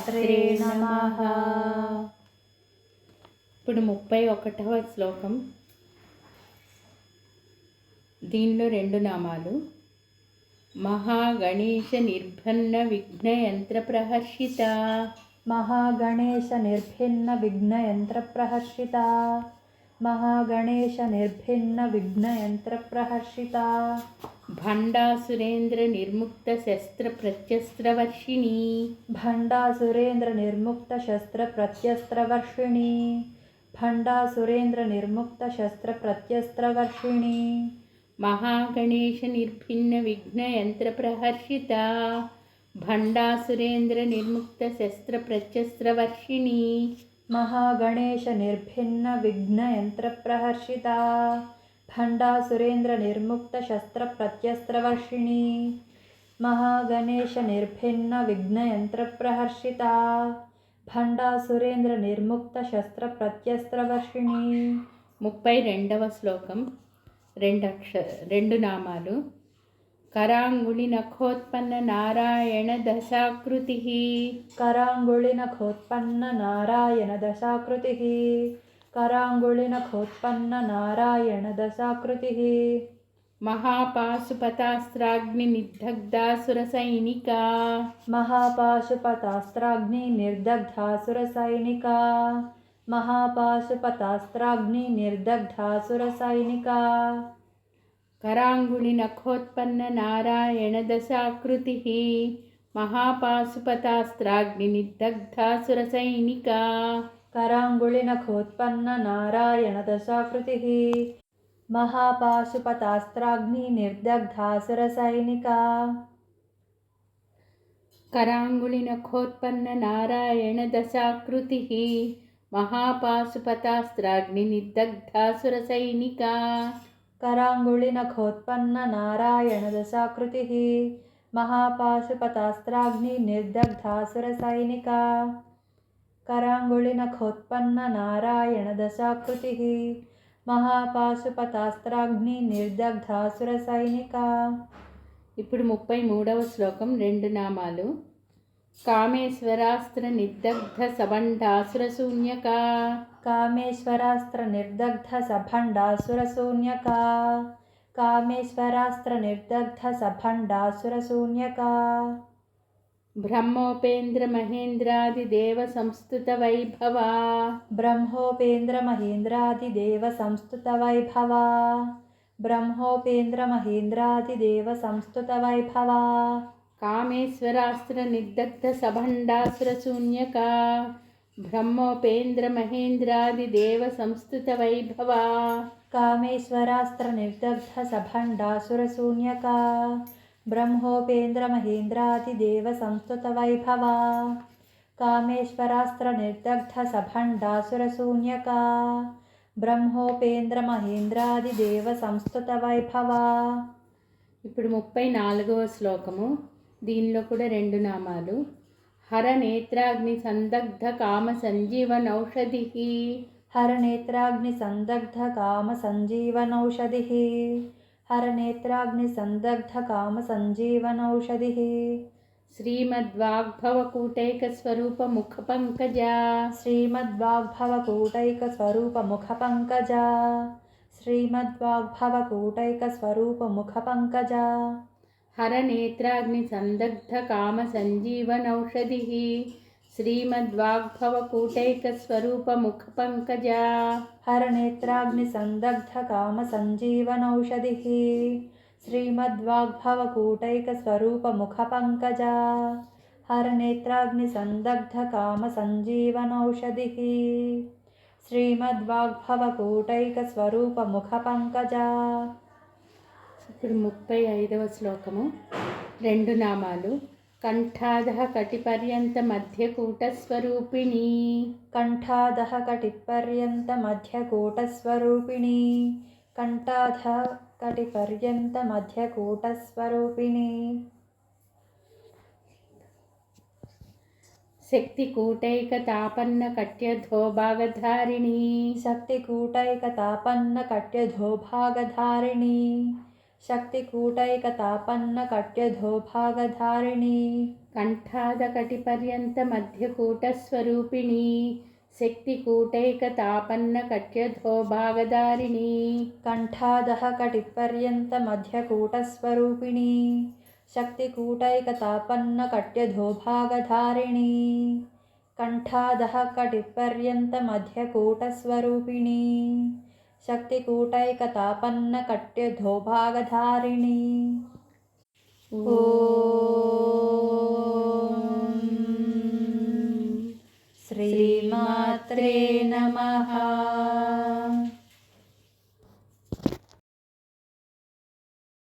మాత్రే నమః. ఇప్పుడు 31వ శ్లోకం. దీనిలో 2 నామాలు. మహాగణేశ నిర్భిన్న విఘ్న యంత్ర ప్రహర్షిత. మహాగణేశ నిర్భిన్న విఘ్న యంత్ర ప్రహర్షిత. మహాగణేశ నిర్భిన్న విఘ్న యంత్ర ప్రహర్షిత. భండాసురేంద్ర నిర్ముక్త శస్త్ర ప్రత్యస్త్రవర్షిణి. భండాసురేంద్ర నిర్ముక్త శస్త్ర ప్రత్యస్త్రవర్షిణి. భండాసురేంద్ర నిర్ముక్త శస్త్ర ప్రత్యస్త్రవర్షిణి. మహాగణేశ నిర్భిన్న విఘ్న యంత్ర ప్రహర్షిత. భండాసురేంద్ర నిర్ముక్త శస్త్ర ప్రత్యస్త్రవర్షిణి. మహాగణేశ నిర్భిన్న విఘ్న యంత్ర ప్రహర్షిత. భండాసురేంద్ర నిర్ముక్త శస్త్ర ప్రత్యస్త్రవర్షిణి. మహాగణేశ నిర్భిన్న విఘ్న యంత్ర ప్రహర్షిత. భండాసురేంద్ర నిర్ముక్త శస్త్ర ప్రత్యస్త్రవర్షిణి. 32వ శ్లోకం. 2 నామాలు. కరాంగుళి నఖోత్పన్న నారాయణ దశాకృతి. కరాంగుళి నఖోత్పన్న నారాయణ దశాకృతి. కరాంగుళి నఖోత్పన్న నారాయణ దశాకృతి. మహాపాశుపతాస్త్రాగ్ని నిర్దగ్ధాసుర సైనికా. మహాపాశుపతాస్త్రాగ్ని నిర్దగ్ధాసుర సైనికా. మహాపాశుపతాస్త్రాగ్ని నిర్దగ్ధాసుర సైనికా. కరాంగుళి నఖోత్పన్న నారాయణ దశాకృతి. మహాపాశుపతాస్త్రాగ్ని నిర్దగ్ధాసుర సైనికా. కరాంగుళి నఖోత్పన్న నారాయణ దశాకృతి. మహాపాశుపతాస్త్రాగ్ని నిర్దగ్ధాసుర సైనికా. కరాంగుళి నఖోత్పన్న నారాయణ దశాకృతి. మహాపాశుపతాస్త్రాగ్ని నిర్దగ్ధాసుర సైనికా. కరాంగుళి నఖోత్పన్న నారాయణ దశాకృతి. మహాపాశుపతాస్త్రాగ్ని నిర్దగ్ధాసుర సైనికా. కరాంగుళి నఖోత్పన్న నారాయణ దశాకృతి. మహాపాశుపతాస్త్రాగ్ని నిర్దగ్ధాసుర సైనికా. ఇప్పుడు 33వ శ్లోకం. 2 నామాలు. కామేశ్వరాస్త్ర నిర్దగ్ధ సభండాసుర శూన్యకా. కామేశ్వరాస్త్ర నిర్దగ్ధ సభండాసుర శూన్యకా. కామేశ్వరాస్త్ర నిర్దగ్ధ సభండాసుర శూన్యకా. బ్రహ్మోపేంద్ర మహేంద్రాది దేవ సంస్తుత వైభవా. బ్రహ్మోపేంద్ర మహేంద్రాది దేవ సంస్తుత వైభవా. బ్రహ్మోపేంద్ర మహేంద్రాది దేవ సంస్తుత వైభవా. కామేశ్వరాస్త్ర నిర్దగ్ధ సభండాసుర శూన్యకా. బ్రహ్మోపేంద్ర మహేంద్రాది దేవ సంస్తుత వైభవా. కామేశ్వరాస్త్ర నిర్దగ్ధ సభండాసుర శూన్యకా. బ్రహ్మోపేంద్ర మహేంద్రాది దేవ సంస్తుత వైభవా. కామేశ్వరాస్త్ర నిర్దగ్ధ సభండాసుర శూన్యకా. బ్రహ్మోపేంద్ర మహేంద్రాది దేవ సంస్తుత వైభవా. ఇప్పుడు 34వ శ్లోకము. దీనిలో కూడా 2 నామాలు. హర నేత్రాగ్ని సందగ్ధ కామ సంజీవనౌషధి. హర నేత్రాగ్ని సందగ్ధ కామ సంజీవనౌషధి. హర నేత్రాగ్ని సందగ్ధ కామ సంజీవనౌషధి. శ్రీమద్వాగ్భవకూటైక స్వరూప ముఖ పంకజా. శ్రీమద్వాగ్భవకూటైక స్వరూప ముఖ పంకజా. శ్రీమద్వాగ్భవకూటైక స్వరూప ముఖ పంకజా. హర నేత్రాగ్ని సందగ్ధ కామ సంజీవనౌషధి. శ్రీమద్వాగ్భవకూటైక స్వరూప ముఖ పంకజా. హర నేత్రాగ్ని సందగ్ధ కామ సంజీవనౌషధి. శ్రీమద్వాగ్భవకూటైక స్వరూప ముఖ పంకజా. హర నేత్రాగ్ని సందగ్ధ కామ సంజీవనౌషధి. శ్రీమద్వాగ్భవకూటైక స్వరూప ముఖ పంకజా. ఇప్పుడు 35వ శ్లోకము. 2 నామాలు. కంఠాదః కటిపర్యంత మధ్యకూటస్వరూపిణి. కంఠాదః కటిపర్యంత మధ్యకూటస్వరూపిణి. కంఠాదః కటిపర్యంత మధ్యకూటస్వరూపిణి. శక్తికూటైక తాపన్న కట్యధోభాగధారిణి. శక్తికూటైక తాపన్న కట్యధోభాగధారిణి. शक्तिकूटैकतापन्नकट्यधोभागधारिणी కంఠాదకటిపర్యంతమధ్యకూటస్వరూపిణి శక్తికూటైకతాపన్నకట్యధోభాగధారిణి कण्ठादः कटिपर्यन्तमध्यकूटस्वरूपिणी शक्तिकूटैकतापन्नकट्यधोभागधारिणी कण्ठादः कटिपर्यन्तमध्यकूटस्वरूपिणी शक्तिकूटैकतापन्नकट्यधोभागधारिणी ॐ श्री